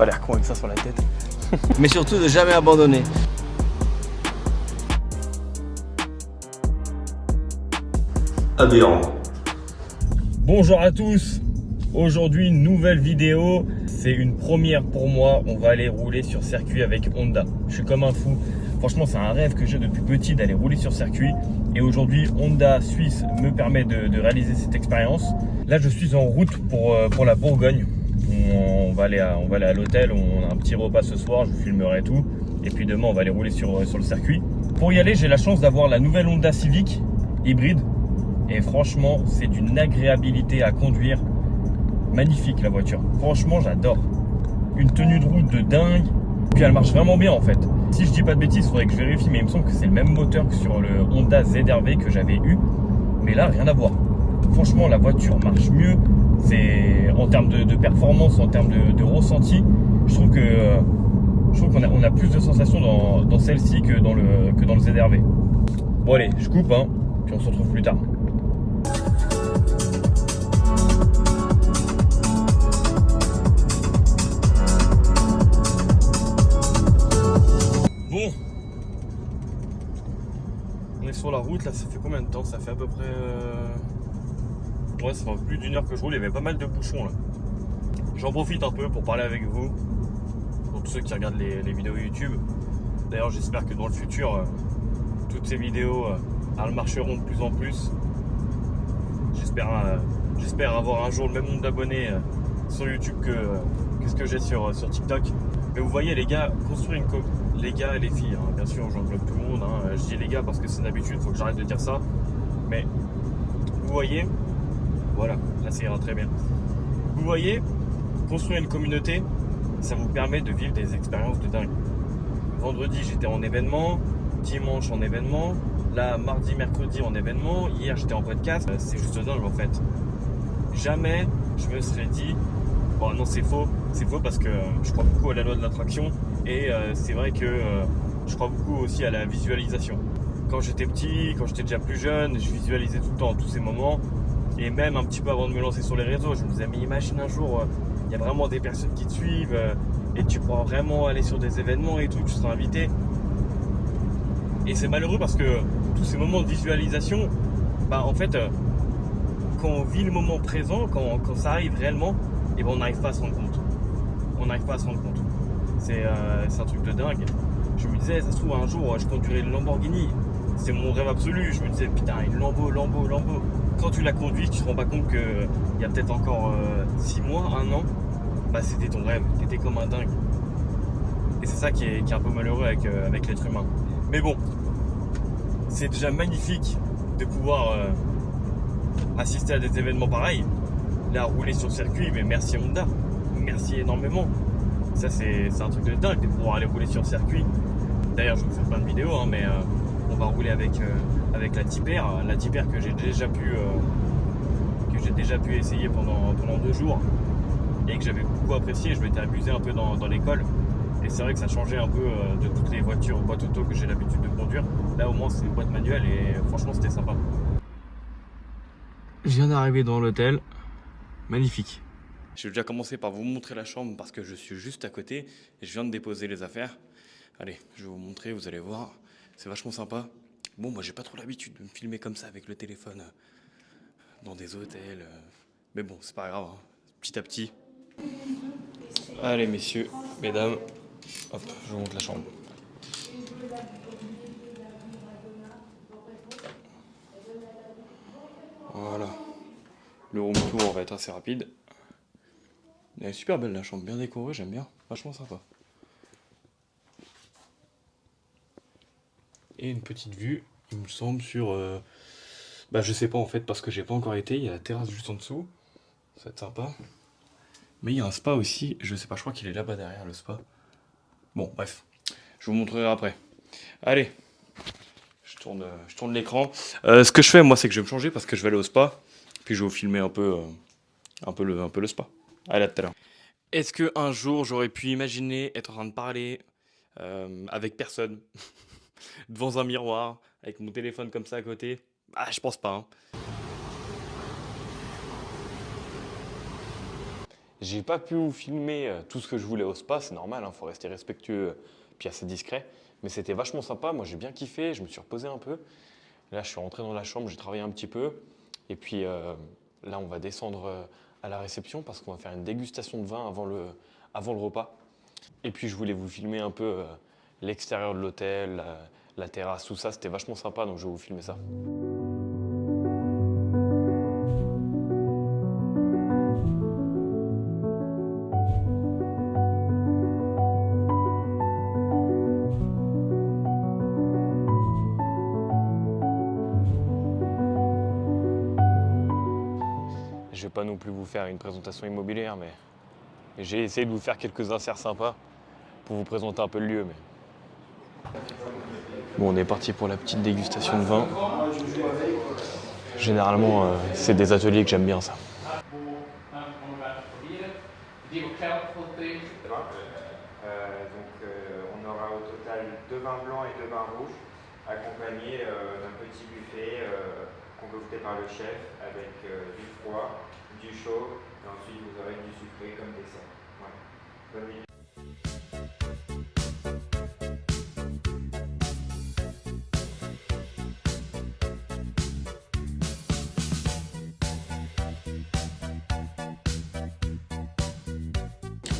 Pas l'air con avec ça sur la tête. Mais surtout de jamais abandonner. Aberrant. Bonjour à tous. Aujourd'hui, une nouvelle vidéo. C'est une première pour moi. On va aller rouler sur circuit avec Honda. Je suis comme un fou. Franchement, c'est un rêve que j'ai depuis petit d'aller rouler sur circuit. Et aujourd'hui, Honda Suisse me permet de réaliser cette expérience. Là, je suis en route pour la Bourgogne. On va aller à l'hôtel. On a un petit repas ce soir. Je vous filmerai tout. Et puis demain, on va aller rouler sur le circuit. Pour y aller, j'ai la chance d'avoir la nouvelle Honda Civic hybride. Et franchement, c'est d'une agréabilité à conduire. Magnifique la voiture. Franchement, j'adore. Une tenue de route de dingue. Puis elle marche vraiment bien en fait. Si je dis pas de bêtises, il faudrait que je vérifie, mais il me semble que c'est le même moteur que sur le Honda ZR-V que j'avais eu. Mais là, rien à voir. Franchement, la voiture marche mieux. C'est en termes de performance, en termes de ressenti. Je trouve qu'on a plus de sensations dans celle-ci que dans le ZR-V. Bon allez, je coupe, hein, puis on se retrouve plus tard. Bon, on est sur la route là, ça fait combien de temps? Ça fait à peu près ouais, ça fait plus d'une heure que je roule, il y avait pas mal de bouchons là. J'en profite un peu pour parler avec vous, pour tous ceux qui regardent les vidéos YouTube. D'ailleurs, j'espère que dans le futur, toutes ces vidéos elles marcheront de plus en plus. J'espère avoir un jour le même nombre d'abonnés sur YouTube que ce que j'ai sur TikTok. Mais vous voyez les gars, construire les gars et les filles, hein, bien sûr j'englobe tout le monde, hein. Je dis les gars parce que c'est une habitude, il faut que j'arrête de dire ça. Mais vous voyez, voilà, là ça ira très bien. Vous voyez, construire une communauté, ça vous permet de vivre des expériences de dingue. Vendredi j'étais en événement, dimanche en événement, là mardi, mercredi en événement, hier j'étais en podcast. C'est juste dingue en fait. Jamais je me serais dit, bon non c'est faux parce que je crois beaucoup à la loi de l'attraction et c'est vrai que je crois beaucoup aussi à la visualisation. Quand j'étais petit, quand j'étais déjà plus jeune, je visualisais tout le temps tous ces moments et même un petit peu avant de me lancer sur les réseaux, je me disais mais imagine un jour, il y a vraiment des personnes qui te suivent et tu pourras vraiment aller sur des événements et tout, tu seras invité. Et c'est malheureux parce que tous ces moments de visualisation, bah en fait, quand on vit le moment présent, quand ça arrive réellement, et ben on n'arrive pas à se rendre compte. On n'arrive pas à se rendre compte. C'est un truc de dingue. Je me disais, ça se trouve un jour, je conduirai une Lamborghini. C'est mon rêve absolu. Je me disais, putain, une Lambo. Quand tu la conduis, tu te rends pas compte qu'il y a peut-être encore 6 mois, 1 an, bah c'était ton rêve. T'étais comme un dingue. Et c'est ça qui est un peu malheureux avec l'être humain. Mais bon, c'est déjà magnifique de pouvoir assister à des événements pareils. Là, rouler sur le circuit, mais merci Honda. Merci énormément. Ça, c'est un truc de dingue de pouvoir aller rouler sur le circuit. D'ailleurs, je vais vous faire plein de vidéos, hein, mais on va rouler avec la Tipper. La Tipper que j'ai déjà pu essayer pendant 2 jours et que j'avais beaucoup apprécié. Je m'étais amusé un peu dans l'école. Et c'est vrai que ça changeait un peu de toutes les voitures boîte auto que j'ai l'habitude de conduire. Là au moins c'est une boîte manuelle et franchement c'était sympa. Je viens d'arriver dans l'hôtel. Magnifique. Je vais déjà commencer par vous montrer la chambre parce que je suis juste à côté et je viens de déposer les affaires. Allez, je vais vous montrer, vous allez voir. C'est vachement sympa. Bon, moi j'ai pas trop l'habitude de me filmer comme ça avec le téléphone dans des hôtels. Mais bon, c'est pas grave, hein. Petit à petit. Allez messieurs, mesdames. Hop, je vous montre la chambre. Voilà. Le room tour va être assez rapide. Elle est super belle la chambre, bien décorée, j'aime bien. Vachement sympa. Et une petite vue, il me semble, sur... Bah je sais pas en fait, parce que j'ai pas encore été. Il y a la terrasse juste en dessous. Ça va être sympa. Mais il y a un spa aussi, je sais pas, je crois qu'il est là-bas derrière le spa. Bon, bref, je vous montrerai après. Allez, je tourne l'écran. Ce que je fais, moi, c'est que je vais me changer parce que je vais aller au spa. Puis je vais vous filmer un peu le spa. Allez, à tout à l'heure. Est-ce qu'un jour, j'aurais pu imaginer être en train de parler avec personne, devant un miroir, avec mon téléphone comme ça à côté? Ah, je pense pas, hein. J'ai pas pu vous filmer tout ce que je voulais au spa, c'est normal, faut rester respectueux puis assez discret. Mais c'était vachement sympa, moi j'ai bien kiffé, je me suis reposé un peu. Là je suis rentré dans la chambre, j'ai travaillé un petit peu. Et puis là on va descendre à la réception parce qu'on va faire une dégustation de vin avant le repas. Et puis je voulais vous filmer un peu l'extérieur de l'hôtel, la terrasse, tout ça, c'était vachement sympa donc je vais vous filmer ça. Je vais pas non plus vous faire une présentation immobilière, mais j'ai essayé de vous faire quelques inserts sympas pour vous présenter un peu le lieu. Bon, on est parti pour la petite dégustation de vin. Généralement, c'est des ateliers que j'aime bien, ça. On aura au total 2 vins blancs et 2 vins rouges, accompagnés d'un petit buffet concocté par le chef avec du froid, du chaud, et ensuite vous aurez du sucré comme dessert. Ouais. Bonne nuit.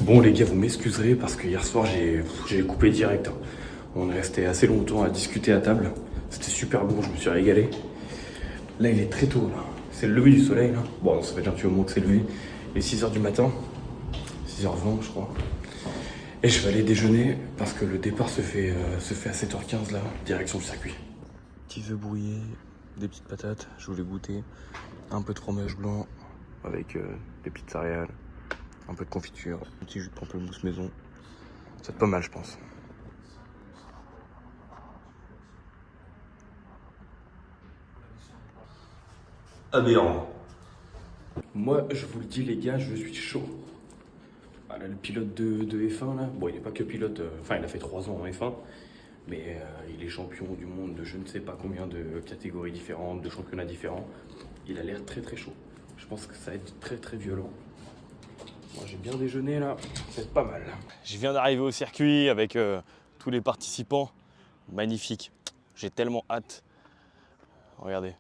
Bon les gars, vous m'excuserez parce que hier soir j'ai coupé direct. Hein. On est resté assez longtemps à discuter à table. C'était super bon, je me suis régalé. Là il est très tôt, là. C'est le lever du soleil là. Bon, ça fait déjà un petit moment que c'est levé. Il est 6h du matin, 6h20 je crois. Et je vais aller déjeuner parce que le départ se fait à 7h15 là, direction du circuit. Petit œuf brouillé, des petites patates, je voulais goûter. Un peu de fromage blanc avec des petites céréales. Un peu de confiture, un petit jus de pamplemousse maison. Ça va être pas mal, je pense. Aberrant. Moi, je vous le dis, les gars, je suis chaud. Ah, là, le pilote de F1, là, bon, il n'est pas que pilote, enfin, il a fait 3 ans en F1, mais il est champion du monde de je ne sais pas combien de catégories différentes, de championnats différents. Il a l'air très très chaud. Je pense que ça va être très très violent. Moi j'ai bien déjeuné là, c'est pas mal. Je viens d'arriver au circuit avec tous les participants. Magnifique. J'ai tellement hâte. Regardez.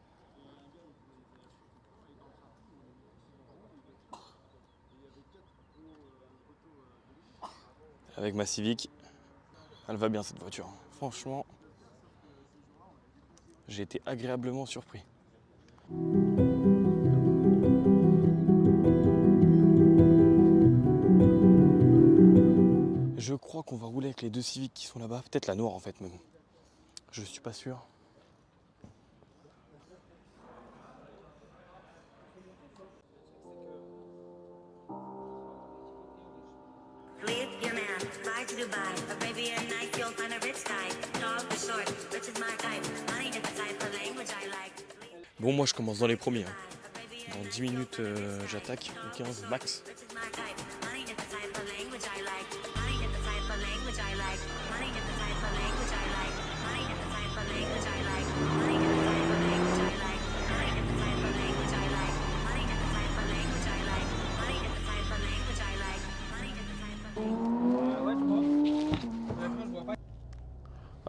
Avec ma Civic. Elle va bien cette voiture. Franchement, j'ai été agréablement surpris. Je crois qu'on va rouler avec les 2 Civics qui sont là-bas. Peut-être la noire en fait même. Je suis pas sûr. Bon, moi je commence dans les premiers. Hein. Dans 10 minutes, j'attaque, ou 15 max.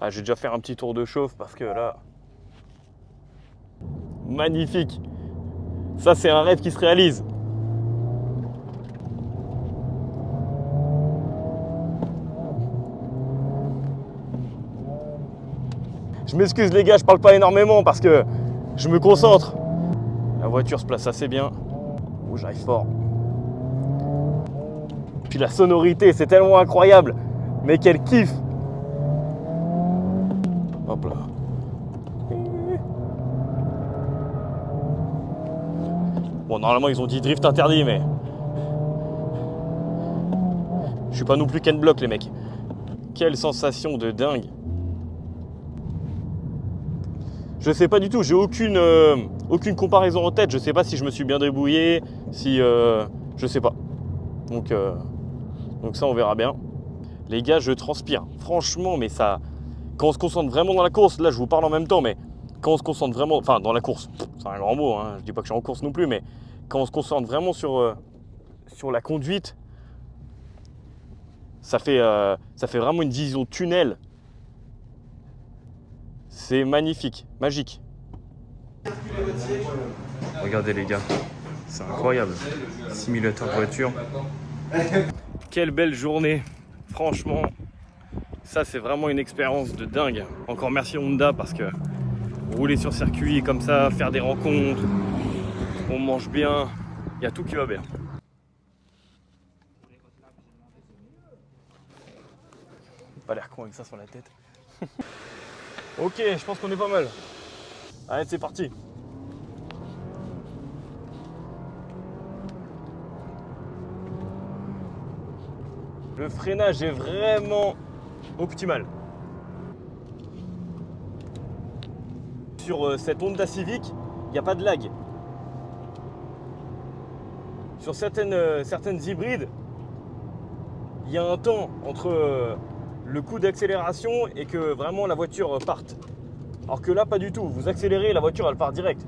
Ah, je vais déjà faire un petit tour de chauffe parce que là... Magnifique! Ça, c'est un rêve qui se réalise. Je m'excuse les gars, je parle pas énormément parce que je me concentre. La voiture se place assez bien. Oh, j'arrive fort. Puis la sonorité, c'est tellement incroyable. Mais quel kiff! Hop là. Bon, normalement, ils ont dit drift interdit, mais... Je suis pas non plus Ken Block, les mecs. Quelle sensation de dingue. Je sais pas du tout, j'ai aucune comparaison en tête. Je sais pas si je me suis bien débrouillé, si... je sais pas. Donc ça, on verra bien. Les gars, je transpire. Franchement, mais ça... Quand on se concentre vraiment dans la course, là, je vous parle en même temps, mais quand on se concentre vraiment... Enfin, dans la course, c'est un grand mot, hein, je dis pas que je suis en course non plus, mais quand on se concentre vraiment sur sur la conduite, ça fait vraiment une vision tunnel. C'est magnifique, magique. Regardez les gars, c'est incroyable. Simulateur de voiture. Quelle belle journée. Franchement, ça c'est vraiment une expérience de dingue. Encore merci Honda parce que rouler sur circuit comme ça, faire des rencontres, on mange bien, il y a tout qui va bien. Pas l'air con avec ça sur la tête. Ok, je pense qu'on est pas mal. Allez, c'est parti. Le freinage est vraiment optimal. Sur cette Honda Civic, il n'y a pas de lag. Sur certaines hybrides, il y a un temps entre le coup d'accélération et que vraiment la voiture parte. Alors que là, pas du tout. Vous accélérez, la voiture elle part direct.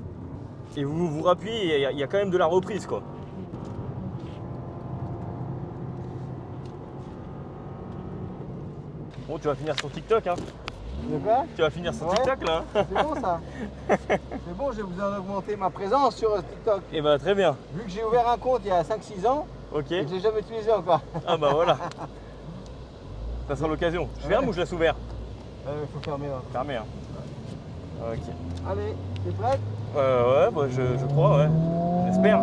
Et vous vous rappuyez, il y a quand même de la reprise quoi. Bon, tu vas finir sur TikTok hein. De quoi? Tu vas finir sur Ouais. TikTok là. C'est bon ça. C'est bon, j'ai besoin d'augmenter ma présence sur TikTok. Et bah très bien. Vu que j'ai ouvert un compte il y a 5-6 ans Ok. et que je l'ai jamais utilisé encore. Ah bah voilà. Ça sera l'occasion. Je ferme ou je laisse ouvert? Il faut fermer là. Fermé hein. Ok. Allez, t'es prête? Ouais, bah, je crois, ouais. J'espère.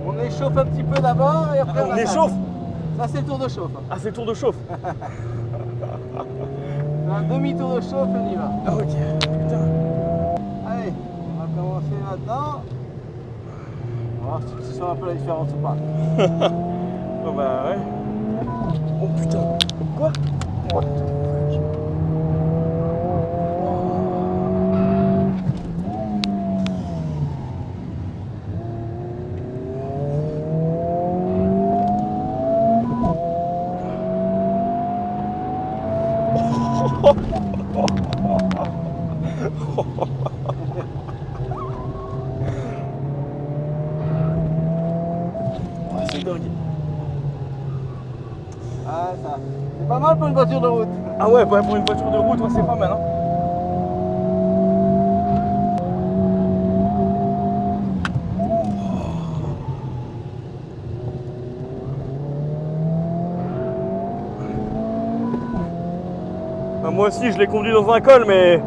On échauffe un petit peu d'abord et après On attaque. échauffe. Ça c'est le tour de chauffe. Ah, c'est le tour de chauffe. Un demi-tour de chauffe et on y va. Ah, ok. Putain. Allez, on va commencer là-dedans. On va voir si tu sens un peu la différence ou pas. Oh bah ouais. Oh putain. Quoi? C'est dingue. Ah ça, c'est pas mal pour une voiture de route. Ah ouais, bah, pour une voiture de route, ouais, c'est pas mal. Hein. Bah, moi aussi, je l'ai conduit dans un col, mais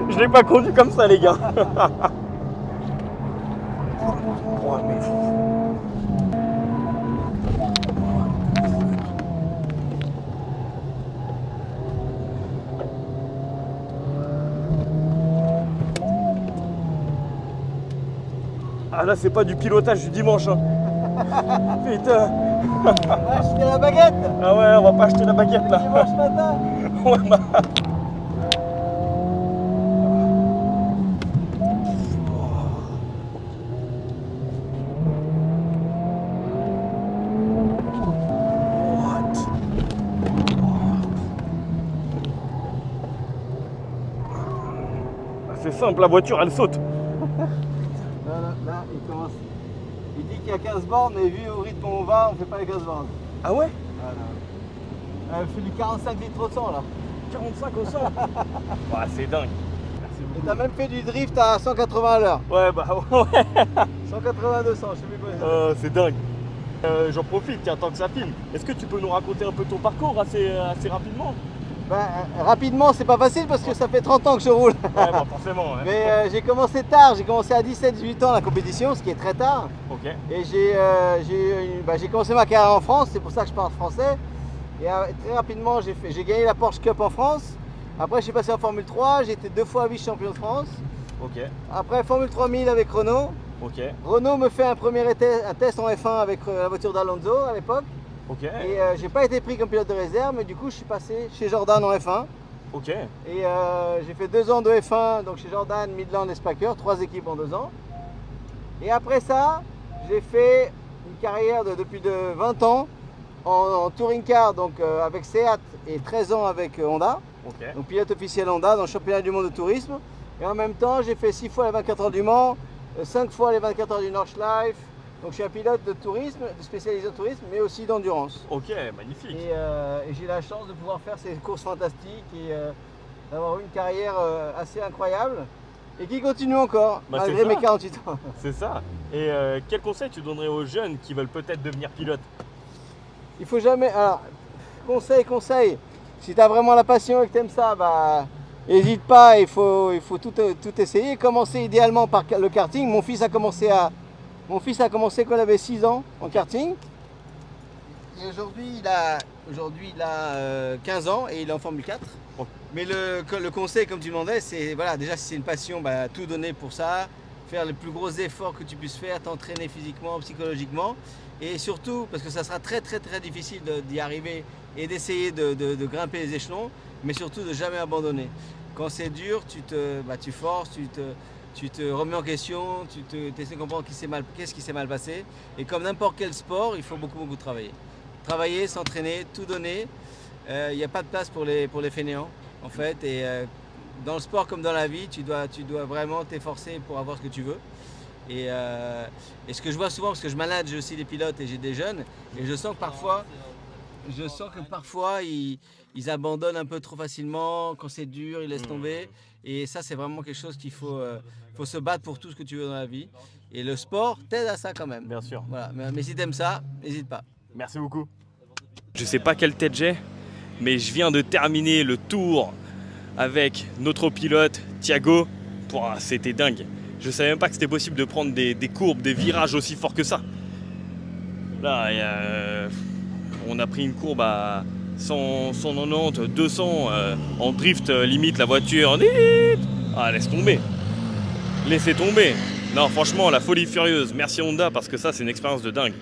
je l'ai pas conduit comme ça, les gars. Oh, mais... Ah là, c'est pas du pilotage du dimanche. Hein. Putain. On va acheter la baguette. Ah ouais, on va pas acheter la baguette là. Dimanche matin. Ouais, bah. C'est simple, la voiture elle saute. Là, il commence. Il dit qu'il y a 15 bornes, mais vu au rythme où on va, on fait pas les 15 bornes. Ah ouais? Voilà. Elle fait du 45 litres au 100 là. 45 au 100. Ouais, c'est dingue. Et t'as même fait du drift à 180 à l'heure. Ouais, bah ouais. 180 200, je sais plus quoi. C'est dingue. J'en profite, tiens, tant que ça filme. Est-ce que tu peux nous raconter un peu ton parcours assez rapidement? Ben, rapidement, c'est pas facile parce que ça fait 30 ans que je roule. Ouais, bah forcément. Ouais. Mais j'ai commencé tard, j'ai commencé à 17-18 ans la compétition, ce qui est très tard. Ok. Et j'ai commencé ma carrière en France, c'est pour ça que je parle français. Et très rapidement, j'ai gagné la Porsche Cup en France. Après, je suis passé en Formule 3, j'ai été 2 fois vice-champion de France. Ok. Après, Formule 3000 avec Renault. Ok. Renault me fait un test en F1 avec la voiture d'Alonso à l'époque. Ok. Et j'ai pas été pris comme pilote de réserve, mais du coup, je suis passé chez Jordan en F1. Ok. Et j'ai fait 2 ans de F1, donc chez Jordan, Midland et Spacker, 3 équipes en 2 ans. Et après ça, j'ai fait une carrière depuis 20 ans en touring car donc, avec Seat et 13 ans avec Honda. Ok. Donc pilote officiel Honda dans le championnat du monde de tourisme. Et en même temps, j'ai fait 6 fois les 24 heures du Mans, 5 fois les 24 heures du Nordschleife. Donc je suis un pilote de tourisme, spécialisé en tourisme, mais aussi d'endurance. Ok, magnifique. Et j'ai la chance de pouvoir faire ces courses fantastiques et d'avoir une carrière assez incroyable et qui continue encore, Bah, malgré c'est mes ça. 48 ans. C'est ça. Et quel conseil tu donnerais aux jeunes qui veulent peut-être devenir pilote? Il faut jamais. Alors, conseil. Si tu as vraiment la passion et que tu aimes ça, bah, n'hésite pas, il faut tout essayer. Commencer idéalement par le karting. Mon fils a commencé quand il avait 6 ans en karting. Et aujourd'hui, il a 15 ans et il est en Formule 4. Ok. Mais le conseil, comme tu demandais, c'est voilà, déjà si c'est une passion, bah, tout donner pour ça, faire les plus gros efforts que tu puisses faire, t'entraîner physiquement, psychologiquement. Et surtout, parce que ça sera très difficile d'y arriver et d'essayer de grimper les échelons, mais surtout de jamais abandonner. Quand c'est dur, tu forces, tu te remets en question, tu essaies de comprendre qu'est-ce qui s'est mal passé. Et comme n'importe quel sport, il faut beaucoup travailler. Travailler, s'entraîner, tout donner. Il n'y a pas de place pour les fainéants, en fait. Et dans le sport comme dans la vie, tu dois vraiment t'efforcer pour avoir ce que tu veux. Et ce que je vois souvent, parce que je manage aussi des pilotes et j'ai des jeunes, et je sens que parfois ils abandonnent un peu trop facilement, quand c'est dur, ils laissent tomber. Et ça, c'est vraiment quelque chose qu'il faut se battre pour tout ce que tu veux dans la vie. Et le sport t'aide à ça quand même. Bien sûr. Voilà. Mais si t'aimes ça, n'hésite pas. Merci beaucoup. Je sais pas quelle tête j'ai, mais je viens de terminer le tour avec notre pilote Thiago. Pouah, c'était dingue. Je savais même pas que c'était possible de prendre des courbes, des virages aussi forts que ça. Là, on a pris une courbe à 190, 200 en drift, limite la voiture. Ah, laisse tomber. Laissez tomber. Non, franchement, la folie furieuse. Merci Honda parce que ça, c'est une expérience de dingue.